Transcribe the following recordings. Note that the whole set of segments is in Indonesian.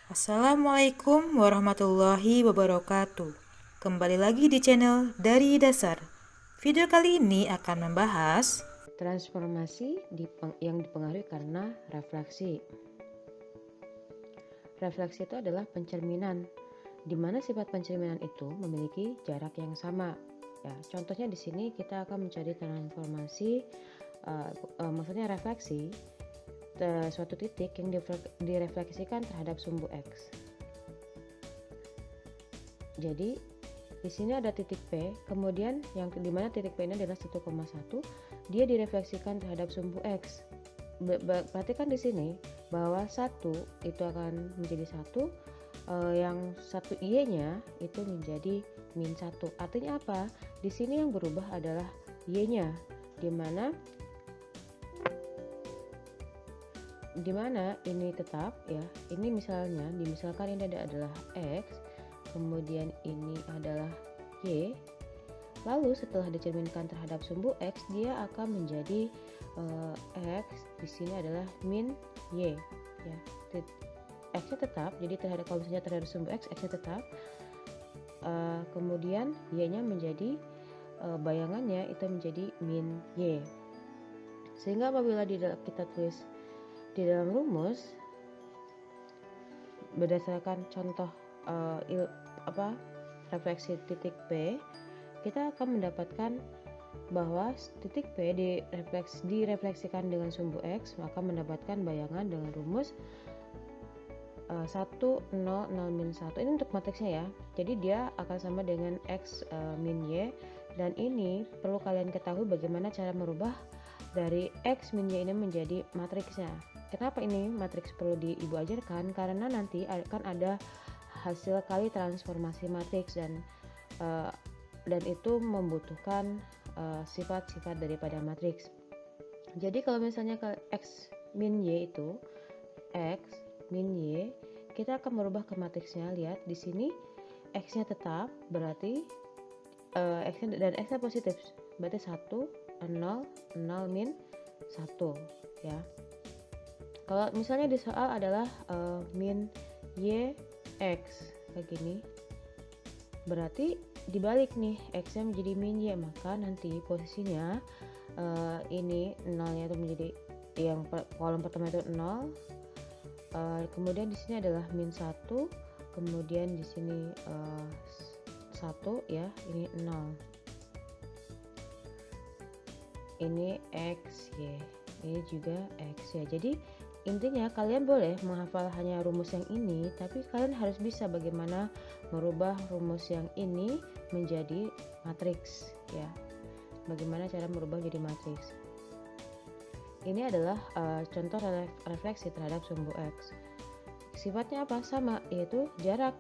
Assalamualaikum warahmatullahi wabarakatuh. Kembali lagi di channel Dari Dasar. Video kali ini akan membahas Transformasi yang dipengaruhi karena refleksi. Refleksi itu adalah pencerminan, di mana sifat pencerminan itu memiliki jarak yang sama. Ya, contohnya di sini kita akan mencari transformasi, maksudnya refleksi suatu titik yang direfleksikan terhadap sumbu X. Jadi di sini ada titik P, kemudian yang dimana titik P ini adalah 1,1, dia direfleksikan terhadap sumbu X. Perhatikan di sini bahwa 1 itu akan menjadi 1, yang 1 Y-nya itu menjadi min 1. Artinya apa? Di sini yang berubah adalah Y-nya, dimana ini tetap ya. Ini misalkan ini adalah X, kemudian ini adalah Y. Lalu setelah dicerminkan terhadap sumbu X, dia akan menjadi X di sini adalah min Y ya. X-nya tetap, jadi kalau misalnya terhadap sumbu X-nya tetap, kemudian Y-nya menjadi bayangannya itu menjadi min Y. Sehingga apabila kita tulis di dalam rumus berdasarkan contoh refleksi titik P, kita akan mendapatkan bahwa titik P direfleksikan dengan sumbu X, maka mendapatkan bayangan dengan rumus 1, 0, 0, min 1. Ini untuk matriksnya ya. Jadi dia akan sama dengan X min Y. Dan ini perlu kalian ketahui bagaimana cara merubah dari X min Y ini menjadi matriksnya. Kenapa ini matriks perlu ibu ajarkan? Karena nanti akan ada hasil kali transformasi matriks dan itu membutuhkan sifat-sifat daripada matriks. Jadi kalau misalnya ke X min Y itu X min Y, kita akan merubah ke matriksnya. Lihat di sini X-nya tetap, berarti X-nya dan X-nya positif, berarti 1, 0, 0 min 1 ya. Kalau misalnya di soal adalah min Y X kayak gini, berarti dibalik nih, X-nya menjadi min Y, maka nanti posisinya ini 0-nya itu menjadi yang kolom pertama itu 0, kemudian di sini adalah min 1, kemudian di sini 1 ya, ini 0. Ini X Y, ini juga X ya. Jadi intinya kalian boleh menghafal hanya rumus yang ini, tapi kalian harus bisa bagaimana merubah rumus yang ini menjadi matriks ya. Bagaimana cara merubah jadi matriks. Ini adalah contoh refleksi terhadap sumbu X. Sifatnya apa? Sama, yaitu jarak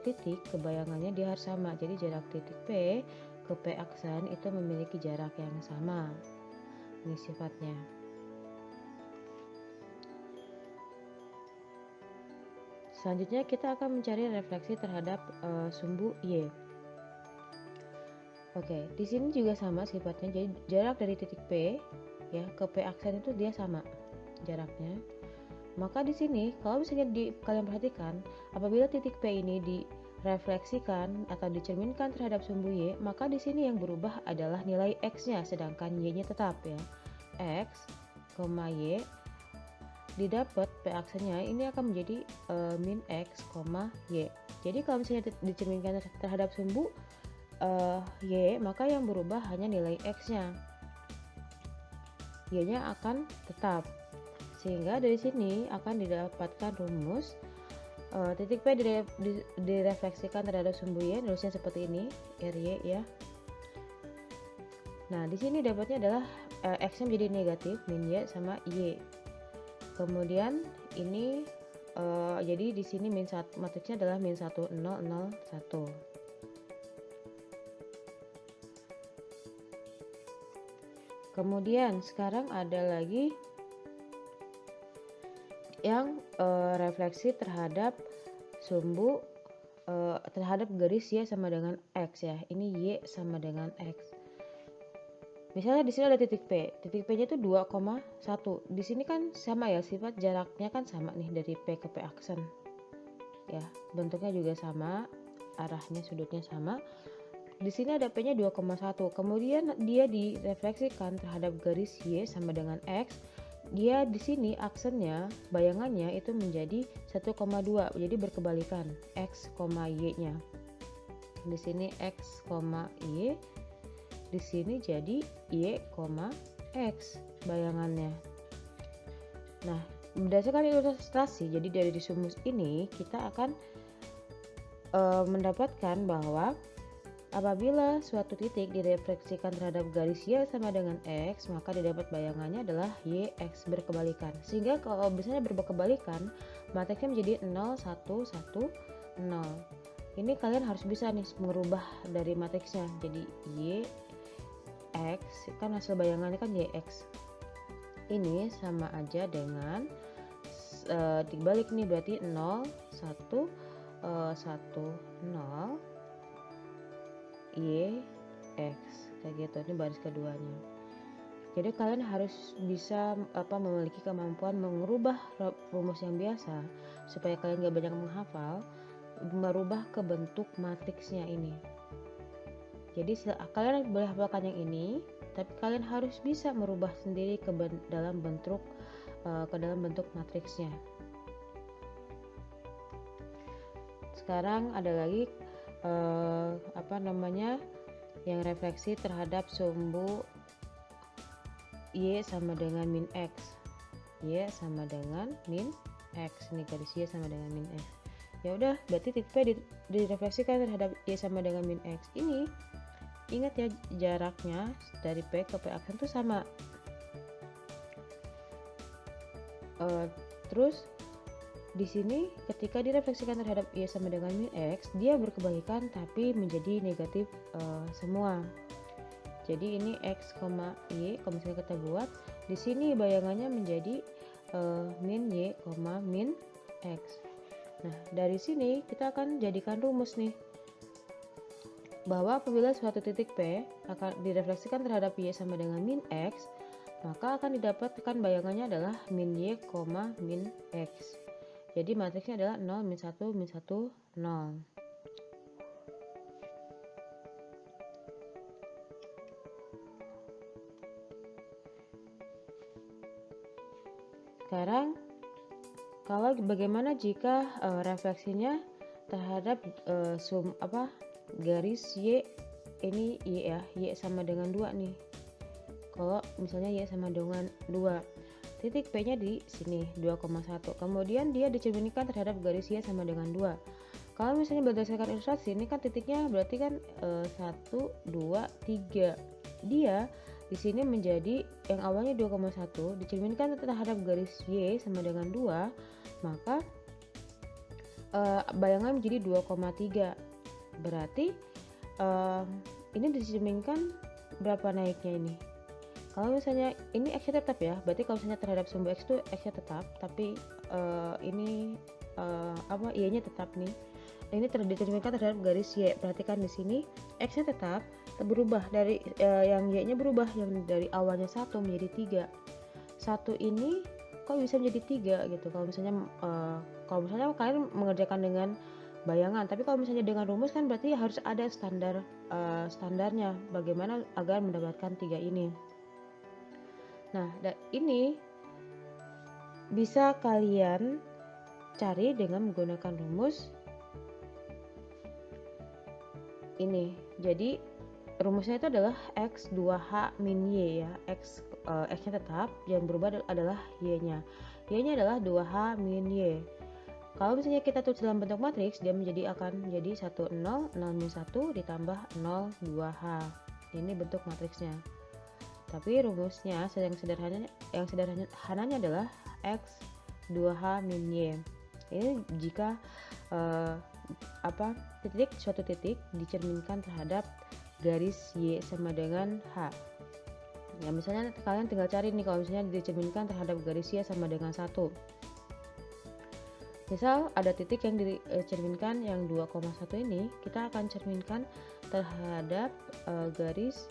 titik ke bayangannya dia harus sama. Jadi jarak titik P ke P aksen itu memiliki jarak yang sama. Ini sifatnya. Selanjutnya kita akan mencari refleksi terhadap sumbu Y. Oke, di sini juga sama sifatnya. Jadi jarak dari titik P ya ke P aksen itu dia sama jaraknya. Maka di sini kalau misalnya kalian perhatikan, apabila titik P ini direfleksikan atau dicerminkan terhadap sumbu Y, maka di sini yang berubah adalah nilai X-nya, sedangkan Y-nya tetap ya. X, Y didapat P aksennya ini akan menjadi min X, Y. Jadi kalau misalnya dicerminkan terhadap sumbu Y, maka yang berubah hanya nilai X-nya. Y-nya akan tetap. Sehingga dari sini akan didapatkan rumus titik P direfleksikan terhadap sumbu Y, nulisnya seperti ini, RY ya. Nah, di sini dapatnya adalah X-nya menjadi negatif, min Y sama Y. Kemudian ini jadi di sini min 1, matriksnya adalah min 1, 0, 0, 1. Kemudian sekarang ada lagi yang refleksi terhadap sumbu terhadap garis Y sama dengan X ya. Ini Y sama dengan X. Misalnya di sini ada titik P. Titik P-nya itu 2,1. Di sini kan sama ya, sifat jaraknya kan sama nih dari P ke P aksen. Ya, bentuknya juga sama, arahnya sudutnya sama. Di sini ada P-nya 2,1. Kemudian dia direfleksikan terhadap garis Y sama dengan X. Dia di sini aksennya, bayangannya itu menjadi 1,2. Jadi berkebalikan X, Y-nya. Di sini X, Y. Di sini jadi Y, X bayangannya. Nah, berdasarkan ilustrasi, jadi dari rumus ini kita akan mendapatkan bahwa apabila suatu titik direfleksikan terhadap garis Y sama dengan X, maka didapat bayangannya adalah Y, X berkebalikan. Sehingga kalau misalnya berkebalikan, matriksnya menjadi 0, 1, 1, 0. Ini kalian harus bisa nih merubah dari matriksnya. Jadi Y, X, kan hasil bayangannya kan YX. Ini sama aja dengan dibalik nih, berarti 0, 1, 1, 0 YX kayak gitu. Ini baris keduanya. Jadi kalian harus bisa memiliki kemampuan mengubah rumus yang biasa supaya kalian gak banyak menghafal, merubah ke bentuk matriksnya ini. Jadi kalian boleh hafalkan yang ini, tapi kalian harus bisa merubah sendiri ke dalam bentuk matriksnya. Sekarang ada lagi yang refleksi terhadap sumbu Y sama dengan min X. Y sama dengan min X. Ini garis Y sama dengan min X. Ya udah, berarti titik P direfleksikan terhadap Y sama dengan min X. Ini ingat ya, jaraknya dari P ke P aksen itu sama. Terus di sini ketika direfleksikan terhadap Y sama dengan min X, dia berkebalikan tapi menjadi negatif semua. Jadi ini X, Y, kalau misalnya kita buat di sini bayangannya menjadi min Y, min X. Nah, dari sini kita akan jadikan rumus nih, bahwa apabila suatu titik P akan direfleksikan terhadap Y sama dengan min X, maka akan didapatkan bayangannya adalah min Y, min X. Jadi matriksnya adalah 0, min 1, min 1, 0. Sekarang kalau bagaimana jika refleksinya terhadap garis Y, ini Y ya, Y sama dengan 2 nih. Kalau misalnya Y sama dengan 2, titik P nya di sini 2,1, kemudian dia dicerminkan terhadap garis Y sama dengan 2. Kalau misalnya berdasarkan ilustrasi, ini kan titiknya berarti kan 1, 2, 3. Dia di sini menjadi yang awalnya 2,1 dicerminkan terhadap garis Y sama dengan 2, maka bayangan menjadi 2,3. Berarti ini dicerminkan berapa naiknya ini? Kalau misalnya ini X-nya tetap ya, berarti kalau misalnya terhadap sumbu X itu X-nya tetap, tapi ini Y-nya tetap nih. Ini dicerminkan terhadap garis Y. Perhatikan di sini X-nya tetap berubah dari yang Y-nya berubah, yang dari awalnya 1 menjadi 3. 1 ini kok bisa menjadi 3 gitu. Kalau misalnya kalian mengerjakan dengan bayangan, tapi kalau misalnya dengan rumus kan berarti harus ada standarnya bagaimana agar mendapatkan 3 ini. Nah, ini bisa kalian cari dengan menggunakan rumus ini. Jadi rumusnya itu adalah X 2H min Y ya. X-nya tetap, yang berubah adalah Y-nya. Y-nya adalah 2H min Y. Kalau misalnya kita tulis dalam bentuk matriks, dia akan menjadi 1, 0, 0 min 1 ditambah 0, 2H. Ini bentuk matriksnya. Tapi rumusnya yang sederhananya adalah X 2H min Y. Ini jika suatu titik dicerminkan terhadap garis Y sama dengan H. Ya, misalnya kalian tinggal cari nih kalau misalnya dicerminkan terhadap garis Y sama dengan 1. Misal ada titik yang dicerminkan yang 2,1 ini, kita akan cerminkan terhadap garis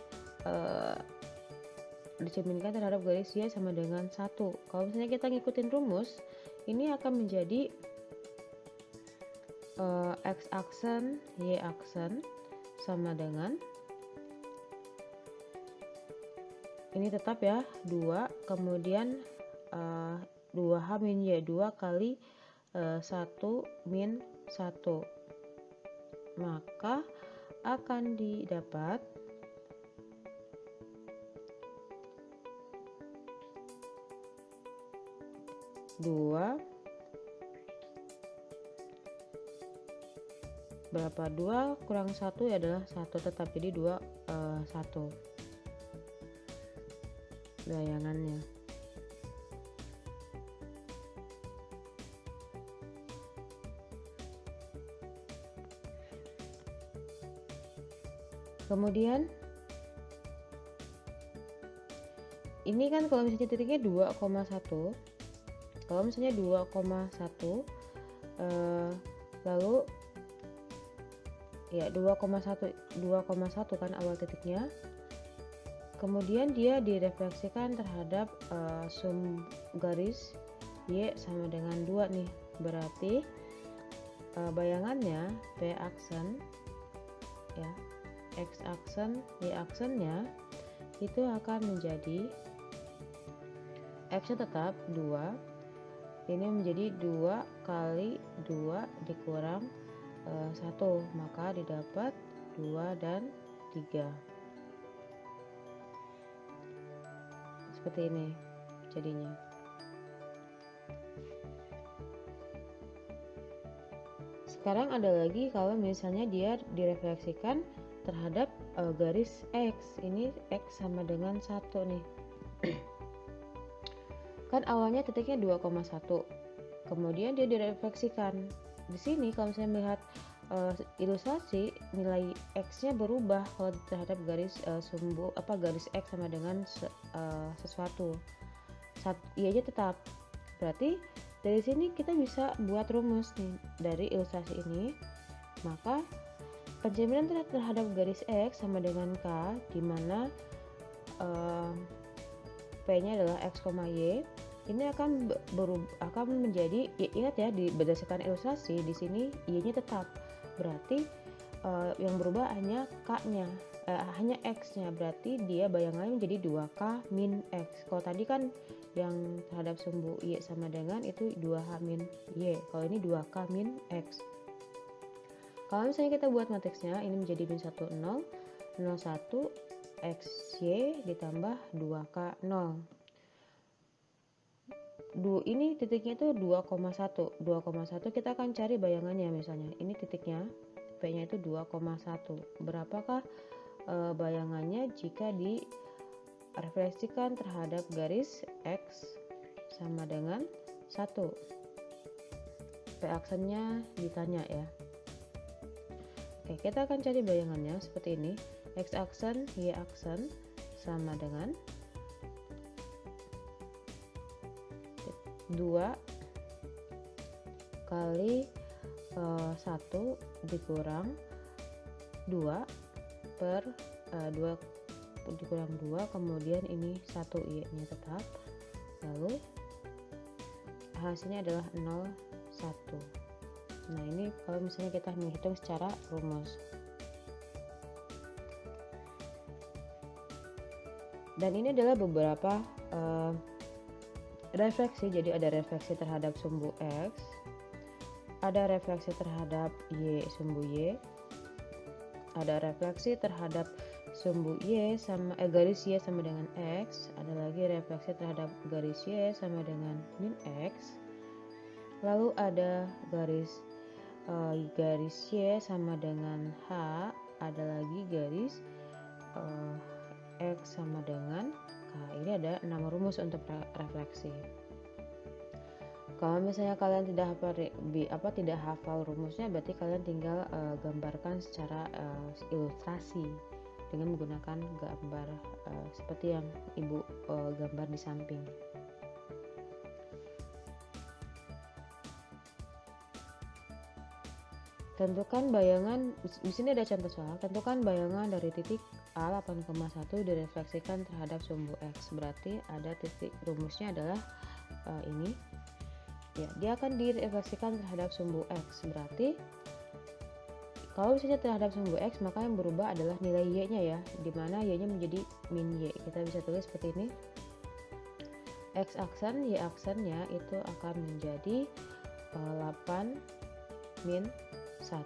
dicerminkan terhadap garis Y sama dengan 1. Kalau misalnya kita ngikutin rumus, ini akan menjadi X aksen Y aksen sama dengan, ini tetap ya 2, kemudian 2H min Y, 2 kali 1 min 1, maka akan didapat 2 berapa, 2 kurang 1 adalah 1, tetap jadi 2 1 bayangannya. Kemudian ini kan kalau misalnya titiknya 2,1, kalau misalnya 2,1 lalu ya 2,1 kan awal titiknya, kemudian dia direfleksikan terhadap garis Y sama dengan 2 nih, berarti bayangannya P aksen ya, X aksen Y aksennya itu akan menjadi X nya tetap 2, ini menjadi 2 kali 2 dikurang 1, maka didapat 2 dan 3. Seperti ini jadinya. Sekarang ada lagi kalau misalnya dia direfleksikan terhadap garis X, ini X sama dengan 1 nih. Kan awalnya titiknya 2,1, kemudian dia direfleksikan. Di sini kalau misalnya melihat ilustrasi, nilai X-nya berubah kalau terhadap garis garis X sama dengan sesuatu. Y-nya tetap. Berarti dari sini kita bisa buat rumus nih dari ilustrasi ini. Maka pencerminan terhadap garis X sama dengan K, di mana P-nya adalah X, Y. Ini akan menjadi, ingat ya, berdasarkan ilustrasi di sini Y-nya tetap. Berarti yang berubah hanya K-nya, hanya X-nya. Berarti dia bayangannya menjadi 2K min X. Kalau tadi kan yang terhadap sumbu Y sama dengan itu 2H min Y. Kalau ini 2K min X. Kalau misalnya kita buat matriksnya, ini menjadi min 1 0 0 1 XY ditambah 2K 0. Ini titiknya itu 2,1 kita akan cari bayangannya. Misalnya ini titiknya, P nya itu 2,1, berapakah bayangannya jika direfleksikan terhadap garis X sama dengan 1. P aksennya ditanya ya. Oke, kita akan cari bayangannya seperti ini. X aksen Y aksen sama dengan 2 kali 1 dikurang 2 per 2 dikurang 2, kemudian ini 1 Y nya tetap, lalu hasilnya adalah 0 1. Nah, ini kalau misalnya kita menghitung secara rumus. Dan ini adalah beberapa refleksi. Jadi ada refleksi terhadap sumbu X, ada refleksi terhadap Y sumbu Y, ada refleksi terhadap sumbu Y sama garis Y sama dengan X, ada lagi refleksi terhadap garis Y sama dengan min X, lalu ada garis Y sama dengan H, ada lagi garis X sama dengan K. Ini ada 6 rumus untuk refleksi. Kalau misalnya kalian tidak hafal rumusnya, berarti kalian tinggal gambarkan secara ilustrasi dengan menggunakan gambar seperti yang ibu gambar di samping. Tentukan bayangan, di sini ada contoh soal. Tentukan bayangan dari titik A8,1 direfleksikan terhadap sumbu X, berarti ada titik rumusnya adalah ini ya, dia akan direfleksikan terhadap sumbu X. Berarti kalau misalnya terhadap sumbu X, maka yang berubah adalah nilai Y nya ya, dimana Y nya menjadi min Y. Kita bisa tulis seperti ini, X aksen Y aksennya itu akan menjadi 8 min 1.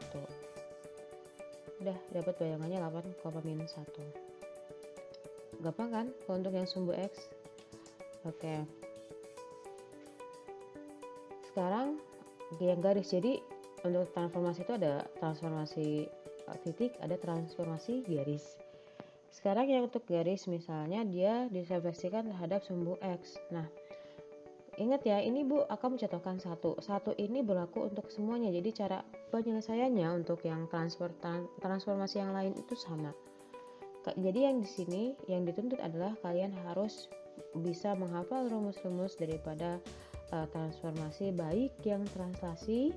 Udah dapat bayangannya 8, min 1. Gampang kan kalau untuk yang sumbu X? Oke, sekarang yang garis. Jadi untuk transformasi itu ada transformasi titik, ada transformasi garis. Sekarang yang untuk garis, misalnya dia direfleksikan terhadap sumbu X. Nah, ingat ya, ini Bu akan mencontohkan satu ini berlaku untuk semuanya. Jadi cara penyelesaiannya untuk yang transformasi yang lain itu sama. Jadi yang di sini yang dituntut adalah kalian harus bisa menghafal rumus-rumus daripada transformasi, baik yang translasi,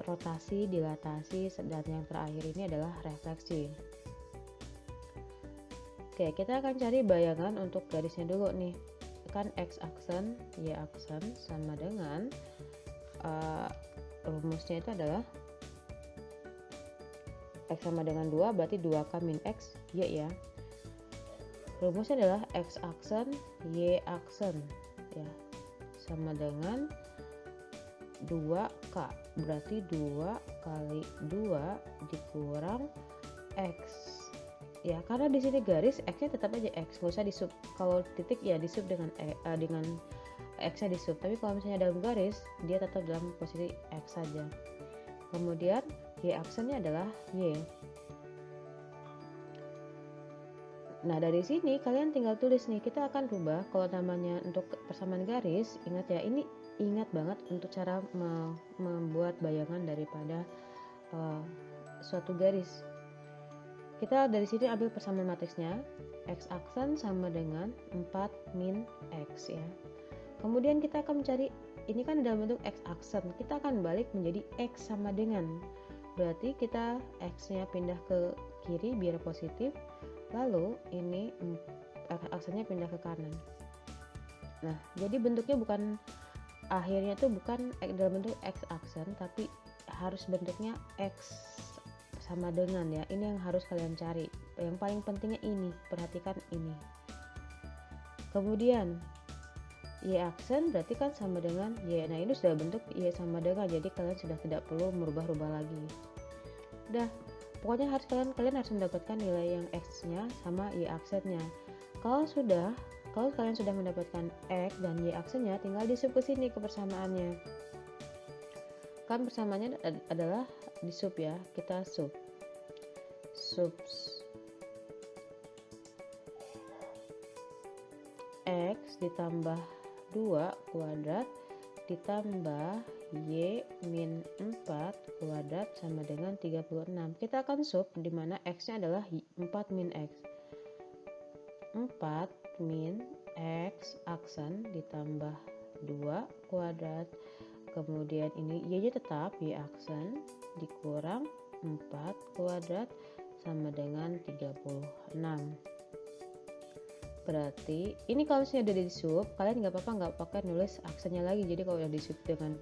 rotasi, dilatasi, dan yang terakhir ini adalah refleksi. Oke, kita akan cari bayangan untuk garisnya dulu nih. Kan X aksen, Y aksen sama dengan rumusnya itu adalah X sama dengan 2, berarti 2K min X, Y ya. Rumusnya adalah X aksen, Y aksen ya, sama dengan 2K, berarti 2 kali 2 dikurang X ya, karena di sini garis X-nya tetap aja X, nggak usah di sub. Kalau titik ya di sub dengan X-nya di sub, tapi kalau misalnya dalam garis dia tetap dalam posisi X saja. Kemudian Y aksennya adalah Y. Nah, dari sini kalian tinggal tulis nih, kita akan rubah kalau namanya untuk persamaan garis. Ingat ya, ini ingat banget untuk cara membuat bayangan daripada suatu garis. Kita dari sini ambil persamaan matriksnya, X aksen sama dengan 4 min X ya. Kemudian kita akan mencari, ini kan dalam bentuk X aksen, kita akan balik menjadi X sama dengan, berarti kita X-nya pindah ke kiri biar positif, lalu ini aksennya pindah ke kanan. Nah, jadi bentuknya bukan, akhirnya tuh bukan dalam bentuk X aksen, tapi harus bentuknya X sama dengan ya. Ini yang harus kalian cari. Yang paling pentingnya ini, perhatikan ini. Kemudian Y aksen berarti kan sama dengan Y. Nah, ini sudah bentuk Y sama dengan, jadi kalian sudah tidak perlu merubah-rubah lagi. Udah, pokoknya kalian harus mendapatkan nilai yang X-nya sama Y aksennya. Kalau kalian sudah mendapatkan X dan Y aksennya, tinggal di sub ke sini ke persamaannya. Kan persamaannya adalah di sub ya, kita sub X ditambah 2 kuadrat ditambah Y min 4 kuadrat sama dengan 36. Kita akan sub di mana X nya adalah 4 min X. 4 min X aksen ditambah 2 kuadrat, kemudian ini Y nya tetap Y aksen dikurang 4 kuadrat sama dengan 36. Berarti ini kalau misalnya udah di sub, kalian nggak apa-apa nggak pakai nulis aksennya lagi. Jadi kalau udah di sub dengan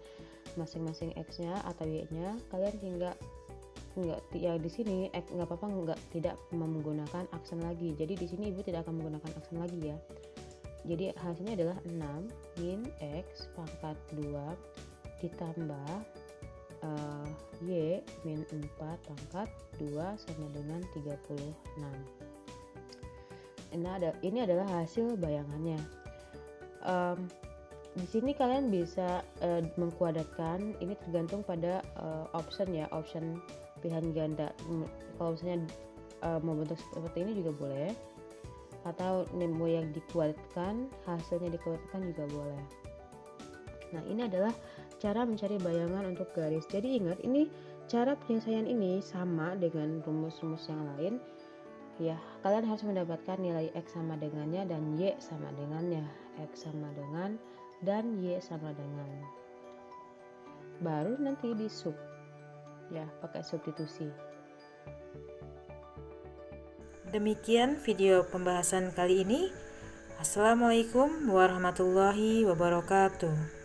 masing-masing X nya atau Y nya, kalian tinggal nggak ya di sini nggak apa-apa tidak menggunakan aksen lagi. Jadi di sini ibu tidak akan menggunakan aksen lagi ya. Jadi hasilnya adalah 6 min X pangkat 2 ditambah Y min 4 pangkat 2 sama dengan 36. Ini adalah hasil bayangannya. Di sini kalian bisa mengkuadratkan, ini tergantung pada option ya, option pilihan ganda. Kalau misalnya mau bentuk seperti ini juga boleh, atau mau yang dikuadratkan, hasilnya dikuadratkan juga boleh. Nah, ini adalah cara mencari bayangan untuk garis. Jadi ingat, ini cara penyelesaian ini sama dengan rumus-rumus yang lain. Ya, kalian harus mendapatkan nilai X sama dengannya dan Y sama dengannya. X sama dengan dan Y sama dengan. Baru nanti di sub. Ya, pakai substitusi. Demikian video pembahasan kali ini. Assalamualaikum warahmatullahi wabarakatuh.